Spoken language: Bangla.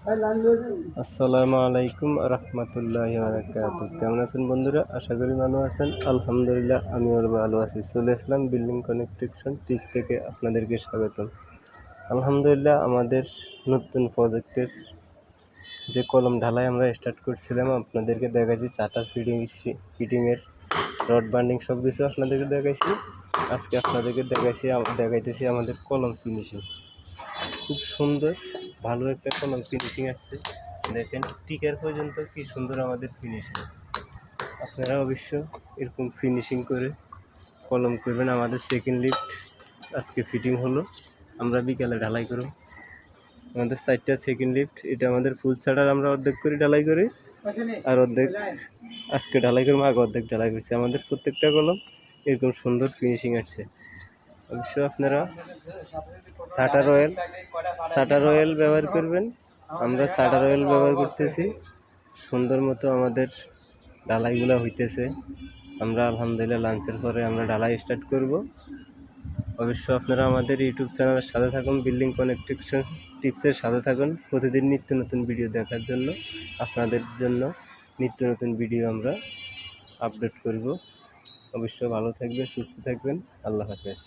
আসসালামু আলাইকুম রহমতুল্লাহি বারাকাতুহু। কেমন আছেন বন্ধুরা? আশা করি ভালো আছেন। আলহামদুলিল্লাহ আমিও ভালো আছি। চলে আসলাম বিল্ডিং কনস্ট্রাকশন টিপস থেকে, আপনাদেরকে স্বাগতম। আলহামদুলিল্লাহ আমাদের নতুন প্রজেক্টের যে কলম ঢালাই আমরা স্টার্ট করছিলাম, আপনাদেরকে দেখাইছি চাটার ফিটিংয়ের রড বান্ডিং সব কিছু আপনাদেরকে দেখাইছি। আজকে আপনাদেরকে দেখাইতেছি আমাদের কলম ফিনিশিং। খুব সুন্দর ভালো একটা কলম ফিনিশিং আসছে। দেখেন টিকার পর্যন্ত কি সুন্দর আমাদের ফিনিশিং। আপনারা অবশ্য এরকম ফিনিশিং করে কলম করবেন। আমাদের সেকেন্ড লিফট আজকে ফিটিং হলো, আমরা বিকালে ঢালাই করব। আমাদের সাইডটা সেকেন্ড লিফট, এটা আমাদের ফুল ছাড়ার আমরা অর্ধেক করে ঢালাই করি, আর অর্ধেক আজকে ঢালাই করবো, আগে অর্ধেক ঢালাই করছি। আমাদের প্রত্যেকটা কলম এরকম সুন্দর ফিনিশিং আসছে। অবশ্য আপনারা শাটার অয়েল ব্যবহার করবেন। আমরা শাটার অয়েল ব্যবহার করতেছি। সুন্দর মতো আমাদের ঢালাইগুলো হইতেছে। আমরা আলহামদুলিল্লাহ লাঞ্চের পরে আমরা ঢালাই স্টার্ট করব। অবশ্য আপনারা আমাদের ইউটিউব চ্যানেলের সাথে থাকুন, বিল্ডিং কনস্ট্রাকশন টিপসের সাথে থাকুন। প্রতিদিন নিত্য নতুন ভিডিও দেখার জন্য, আপনাদের জন্য নিত্য নতুন ভিডিও আমরা আপলোড করব। অবশ্য ভালো থাকবেন, সুস্থ থাকবেন। আল্লাহ হাফেজ।